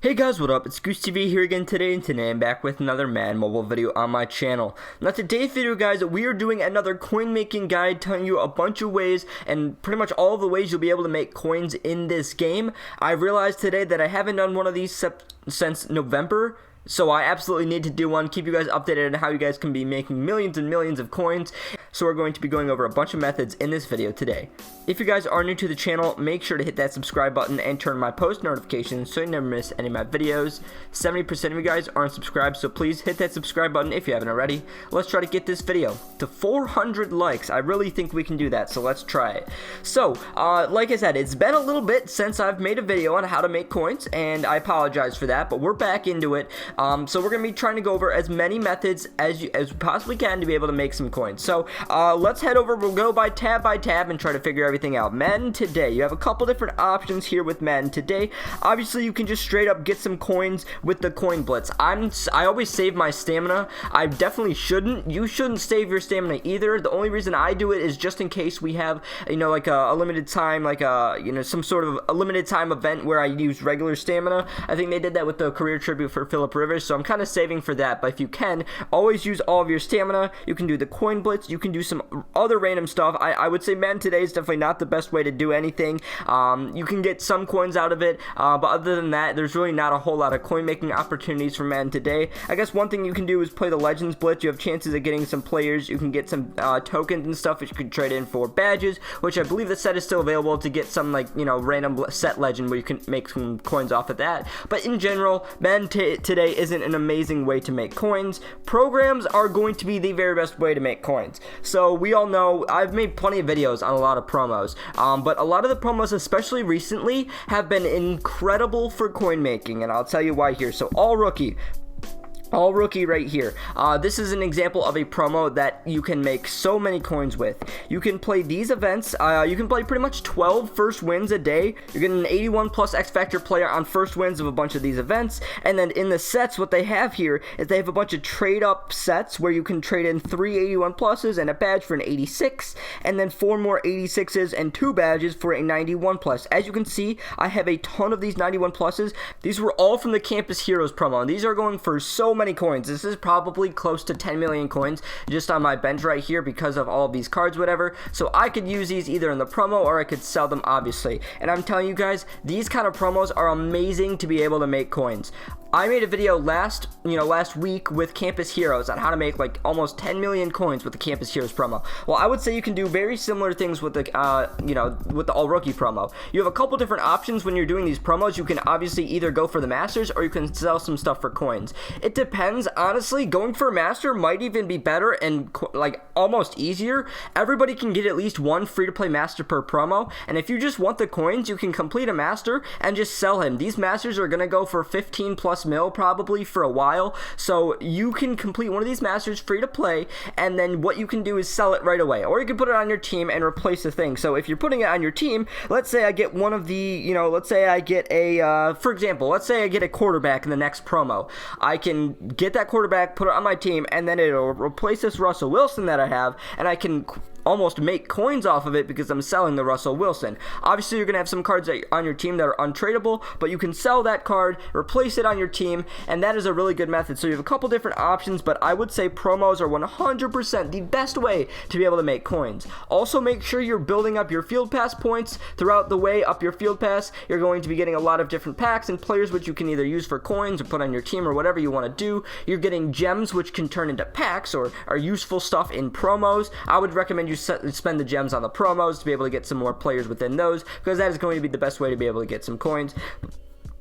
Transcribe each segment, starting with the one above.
Hey guys, what up? It's Goose TV here again today, and today I'm back with another Madden mobile video on my channel. Now today's video, guys, we are doing another coin making guide telling you a bunch of ways and pretty much all of the ways you'll be able to make coins in this game. I realized today that I haven't done one of these since November, so I absolutely need to do one, keep you guys updated on how you guys can be making millions and millions of coins. So we're going to be going over a bunch of methods in this video today. If you guys are new to the channel, make sure to hit that subscribe button and turn my post notifications so you never miss any of my videos. 70% of you guys aren't subscribed, so please hit that subscribe button if you haven't already. Let's try to get this video to 400 likes. I really think we can do that, so let's try it. So, like I said, it's been a little bit since I've made a video on how to make coins, and I apologize for that, but we're back into it. So we're going to be trying to go over as many methods as we possibly can to be able to make some coins. So, let's head over, we'll go by tab and try to figure everything out. Madden Today, you have a couple different options here with Madden Today. Obviously, you can just straight up get some coins with the coin blitz. I always save my stamina. I definitely shouldn't. You shouldn't save your stamina either. The only reason I do it is just in case we have, you know, like a limited time, like some sort of a limited time event where I use regular stamina. I think they did that with the career tribute for Phillip Rivers, so I'm kind of saving for that. But if you can, always use all of your stamina. You can do the coin blitz. You can do some other random stuff. I would say Madden Today is definitely not the best way to do anything. You can get some coins out of it, but other than that, there's really not a whole lot of coin making opportunities for Madden Today. I guess one thing you can do is play the Legends Blitz. You have chances of getting some players. You can get some tokens and stuff which you can trade in for badges, which I believe the set is still available to get some, like, you know, random set legend where you can make some coins off of that. But in general, Madden Today isn't an amazing way to make coins. Programs are going to be the very best way to make coins. So we all know I've made plenty of videos on a lot of promos, but a lot of the promos, especially recently, have been incredible for coin making, and I'll tell you why here. So all rookie right here. This is an example of a promo that you can make so many coins with. You can play these events. You can play pretty much 12 first wins a day. You're getting an 81 plus X Factor player on first wins of a bunch of these events. And then in the sets, what they have here is they have a bunch of trade up sets where you can trade in 3 81 pluses and a badge for an 86, and then 4 more 86s and 2 badges for a 91 plus. As you can see, I have a ton of these 91 pluses. These were all from the Campus Heroes promo, and these are going for so many coins. This is probably close to 10 million coins just on my bench right here because of all of these cards, whatever. So I could use these either in the promo or I could sell them, obviously. And I'm telling you guys, these kind of promos are amazing to be able to make coins. I made a video last week with Campus Heroes on how to make like almost 10 million coins with the Campus Heroes promo. Well, I would say you can do very similar things with the with the All Rookie promo. You have a couple different options when you're doing these promos. You can obviously either go for the Masters or you can sell some stuff for coins. It depends, honestly. Going for a Master might even be better and like almost easier. Everybody can get at least one free-to-play Master per promo, and if you just want the coins, you can complete a Master and just sell him. These Masters are gonna go for 15 plus mil probably for a while, so you can complete one of these Masters free to play, and then what you can do is sell it right away, or you can put it on your team and replace the thing. So if you're putting it on your team, let's say I get one of the, let's say I get a for example, let's say I get a quarterback in the next promo. I can get that quarterback, put it on my team, and then it'll replace this Russell Wilson that I have, and I can almost make coins off of it because I'm selling the Russell Wilson. Obviously, you're going to have some cards on your team that are untradeable, but you can sell that card, replace it on your team, and that is a really good method. So you have a couple different options, but I would say promos are 100% the best way to be able to make coins. Also, make sure you're building up your Field Pass points throughout the way up your Field Pass. You're going to be getting a lot of different packs and players which you can either use for coins or put on your team or whatever you want to do. You're getting gems which can turn into packs or are useful stuff in promos. I would recommend you spend the gems on the promos to be able to get some more players within those, because that is going to be the best way to be able to get some coins.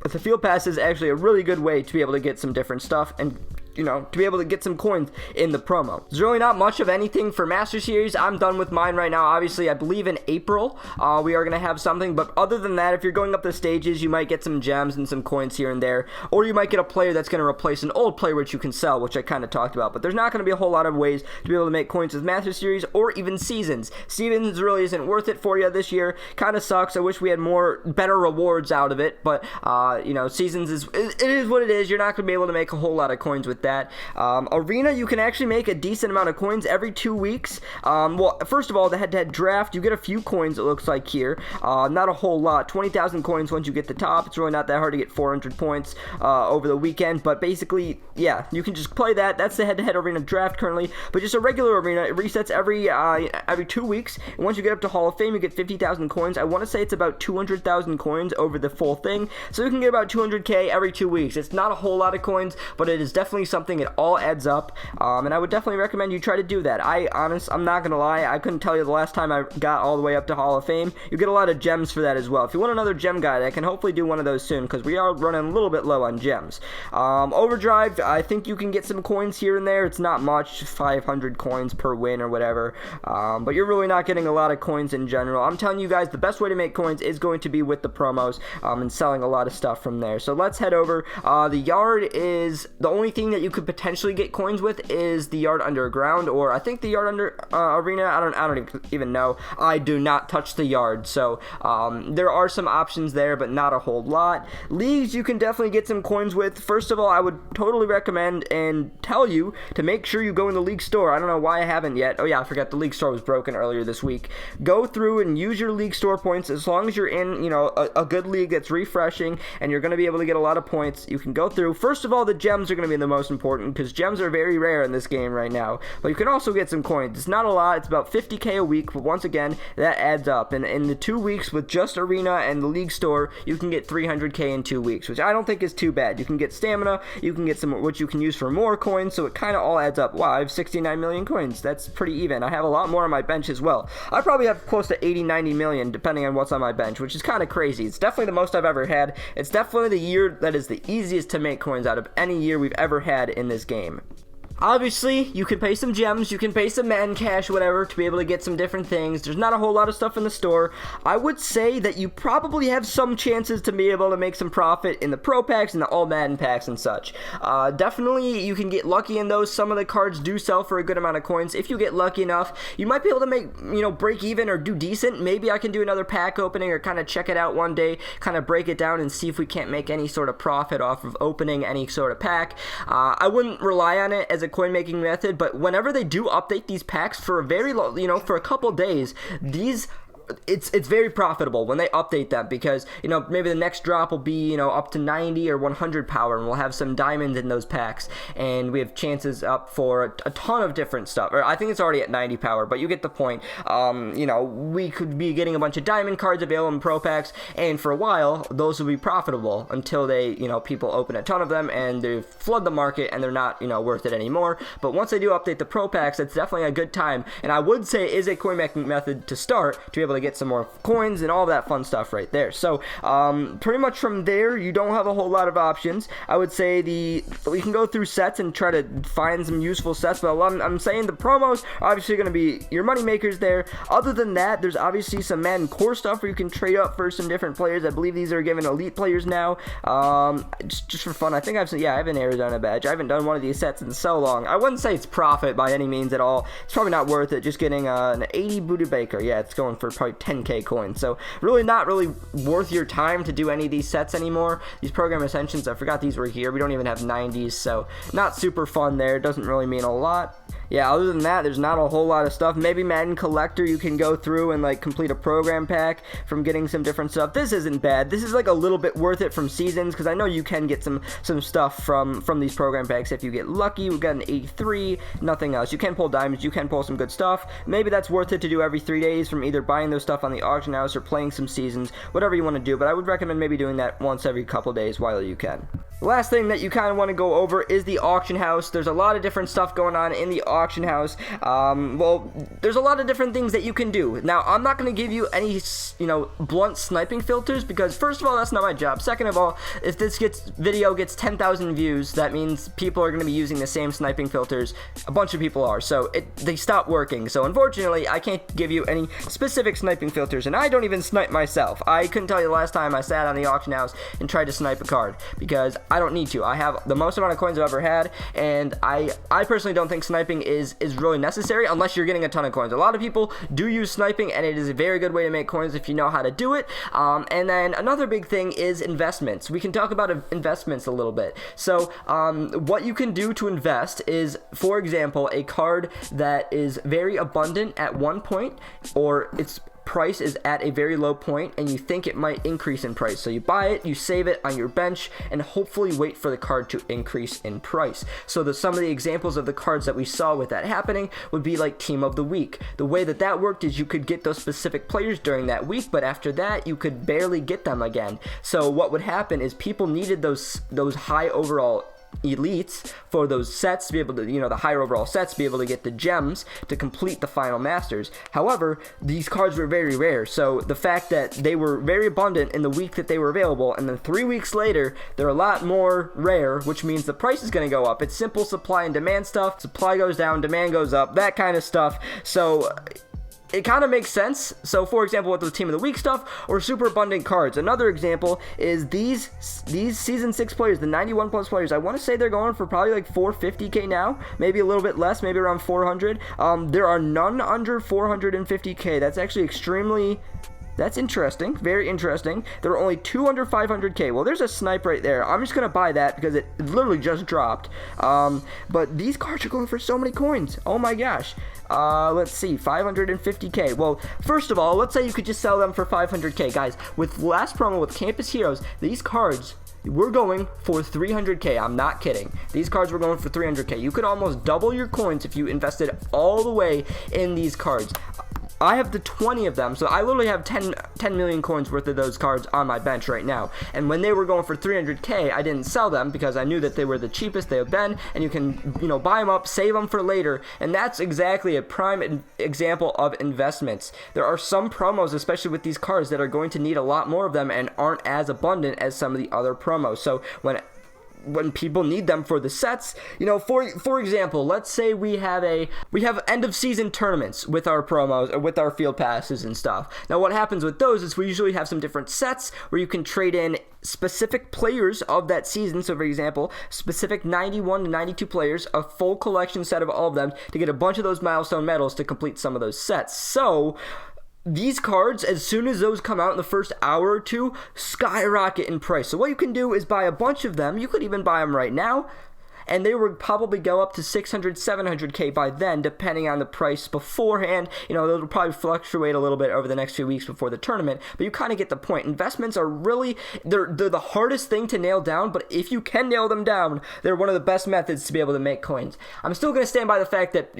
But the Field Pass is actually a really good way to be able to get some different stuff and to be able to get some coins in the promo. There's really not much of anything for Master Series. I'm done with mine right now. Obviously, I believe in April we are going to have something, but other than that, if you're going up the stages, you might get some gems and some coins here and there, or you might get a player that's going to replace an old player which you can sell, which I kind of talked about. But there's not going to be a whole lot of ways to be able to make coins with Master Series or even Seasons. Seasons really isn't worth it for you this year. Kind of sucks. I wish we had better rewards out of it, but Seasons is what it is. You're not going to be able to make a whole lot of coins with that. Arena, you can actually make a decent amount of coins every 2 weeks. Well, first of all, the head-to-head draft, you get a few coins, it looks like here. Not a whole lot. 20,000 coins once you get the top. It's really not that hard to get 400 points over the weekend, but basically, yeah, you can just play that. That's the head-to-head arena draft currently, but just a regular arena, it resets every 2 weeks, and once you get up to Hall of Fame, you get 50,000 coins. I want to say it's about 200,000 coins over the full thing, so you can get about 200k every 2 weeks. It's not a whole lot of coins, but it is definitely something. It all adds up, and I would definitely recommend you try to do that. I'm not gonna lie, I couldn't tell you the last time I got all the way up to Hall of Fame. You get a lot of gems for that as well. If you want another gem guide, I can hopefully do one of those soon, because we are running a little bit low on gems. Overdrive, I think you can get some coins here and there. It's not much, 500 coins per win or whatever, but you're really not getting a lot of coins in general. I'm telling you guys, the best way to make coins is going to be with the promos, and selling a lot of stuff from there. So let's head over. The yard is the only thing that you could potentially get coins with is the yard underground, or I think the yard under arena. I don't even know. I do not touch the yard, so there are some options there, but not a whole lot. Leagues, you can definitely get some coins with. First of all, I would totally recommend and tell you to make sure you go in the league store. I don't know why I haven't yet. Oh yeah, I forgot the league store was broken earlier this week. Go through and use your league store points. As long as you're in, a good league that's refreshing and you're going to be able to get a lot of points, you can go through. First of all, the gems are going to be the most important, because gems are very rare in this game right now, but you can also get some coins. It's not a lot, it's about 50k a week, but once again, that adds up, and in the 2 weeks with just arena and the league store, you can get 300k in 2 weeks, which I don't think is too bad. You can get stamina, you can get some which you can use for more coins, so it kind of all adds up. Wow, I have 69 million coins. That's pretty even. I have a lot more on my bench as well. I probably have close to 80-90 million depending on what's on my bench, which is kind of crazy. It's definitely the most I've ever had. It's definitely the year that is the easiest to make coins out of any year we've ever had in this game. Obviously, you can pay some gems, you can pay some Madden cash, whatever, to be able to get some different things. There's not a whole lot of stuff in the store. I would say that you probably have some chances to be able to make some profit in the Pro Packs and the All Madden Packs and such. Definitely, you can get lucky in those. Some of the cards do sell for a good amount of coins. If you get lucky enough, you might be able to make, break even or do decent. Maybe I can do another pack opening or kind of check it out one day, kind of break it down and see if we can't make any sort of profit off of opening any sort of pack. I wouldn't rely on it as a coin making method, but whenever they do update these packs for a very low, for a couple days, it's very profitable when they update them, because maybe the next drop will be up to 90 or 100 power, and we'll have some diamonds in those packs, and we have chances up for a ton of different stuff. Or I think it's already at 90 power, but you get the point. We could be getting a bunch of diamond cards available in Pro Packs, and for a while those will be profitable until they people open a ton of them and they flood the market and they're not worth it anymore. But once they do update the Pro Packs, it's definitely a good time, and I would say it is a coin making method to start to be able to get some more coins and all that fun stuff right there. So pretty much from there, you don't have a whole lot of options. I would say we can go through sets and try to find some useful sets, but I'm saying the promos are obviously going to be your money makers there. Other than that, there's obviously some Madden core stuff where you can trade up for some different players. I believe these are given elite players now, just for fun. I think I have an Arizona badge. I haven't done one of these sets in so long. I wouldn't say it's profit by any means at all. It's probably not worth it. Just getting an 80 Buda Baker. Yeah, it's going for probably 10k coins, so really not really worth your time to do any of these sets anymore. These program ascensions, I forgot these were here. We don't even have 90s, so not super fun there. Doesn't really mean a lot. Yeah, other than that, there's not a whole lot of stuff. Maybe Madden Collector, you can go through and complete a program pack from getting some different stuff. This isn't bad. This is a little bit worth it from seasons, because I know you can get some stuff from these program packs if you get lucky. We got an 83, nothing else. You can pull diamonds, you can pull some good stuff. Maybe that's worth it to do every 3 days from either buying those stuff on the auction house or playing some seasons, whatever you want to do, but I would recommend maybe doing that once every couple days while you can. The last thing that you kind of want to go over is the auction house. There's a lot of different stuff going on in the auction house. Well, there's a lot of different things that you can do. Now, I'm not going to give you any, blunt sniping filters, because first of all, that's not my job. Second of all, if this video gets 10,000 views, that means people are going to be using the same sniping filters. A bunch of people are, so they stop working. So unfortunately, I can't give you any specific sniping filters, and I don't even snipe myself. I couldn't tell you the last time I sat on the auction house and tried to snipe a card, because I don't need to. I have the most amount of coins I've ever had, and I personally don't think sniping is really necessary unless you're getting a ton of coins. A lot of people do use sniping, and it is a very good way to make coins if you know how to do it. And then another big thing is investments. We can talk about investments a little bit. So what you can do to invest is, for example, a card that is very abundant at one point, or its price is at a very low point and you think it might increase in price. So you buy it, you save it on your bench, and hopefully wait for the card to increase in price. So some of the examples of the cards that we saw with that happening would be like Team of the Week. The way that worked is you could get those specific players during that week, but after that you could barely get them again. So what would happen is people needed those high overall elites for those sets to be able to, the higher overall sets, to be able to get the gems to complete the final masters. However, these cards were very rare, so the fact that they were very abundant in the week that they were available, and then 3 weeks later they're a lot more rare, which means the price is going to go up. It's simple supply and demand stuff. Supply goes down, demand goes up, that kind of stuff. So it kind of makes sense. So for example, with the Team of the Week stuff or super abundant cards, another example is these season 6 players, the 91 plus players. I want to say they're going for probably like 450k now, maybe a little bit less, maybe around 400. There are none under 450k. That's actually that's interesting, very interesting. There are only 2 under 500k. Well, there's a snipe right there. I'm just gonna buy that because it literally just dropped. But these cards are going for so many coins. Oh my gosh. Let's see, 550k. Well, first of all, let's say you could just sell them for 500k. Guys, with last promo with Campus Heroes, these cards we're going for 300k. I'm not kidding. These cards were going for 300k. You could almost double your coins if you invested all the way in these cards. I have the 20 of them, so I literally have 10 million coins worth of those cards on my bench right now. And when they were going for 300k, I didn't sell them because I knew that they were the cheapest they have been, and you can, buy them up, save them for later, and that's exactly a prime example of investments. There are some promos, especially with these cards, that are going to need a lot more of them and aren't as abundant as some of the other promos. So when people need them for the sets, for example, let's say we have end of season tournaments with our promos or with our field passes and stuff. Now what happens with those is we usually have some different sets where you can trade in specific players of that season. So for example, specific 91 to 92 players, a full collection set of all of them to get a bunch of those milestone medals to complete some of those sets. So these cards, as soon as those come out in the first hour or two, skyrocket in price. So what you can do is buy a bunch of them. You could even buy them right now, and they would probably go up to 600, 700k by then, depending on the price beforehand. Those will probably fluctuate a little bit over the next few weeks before the tournament, but you kind of get the point. Investments are really, they're the hardest thing to nail down, but if you can nail them down, they're one of the best methods to be able to make coins. I'm still going to stand by the fact that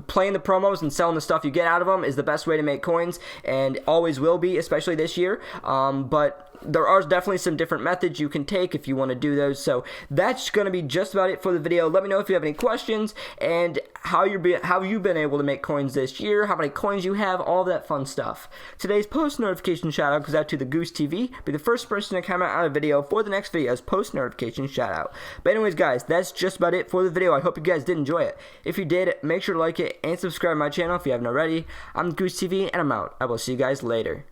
playing the promos and selling the stuff you get out of them is the best way to make coins, and always will be, especially this year. But there are definitely some different methods you can take if you want to do those. So that's going to be just about it for the video. Let me know if you have any questions and how you've been able to make coins this year, how many coins you have, all that fun stuff. Today's post notification shout out goes out to the Goose TV. Be the first person to comment on a video for the next video's post notification shout out. But anyways, guys, that's just about it for the video. I hope you guys did enjoy it. If you did, make sure to like it and subscribe to my channel if you haven't already. I'm Goose TV and I'm out. I will see you guys later.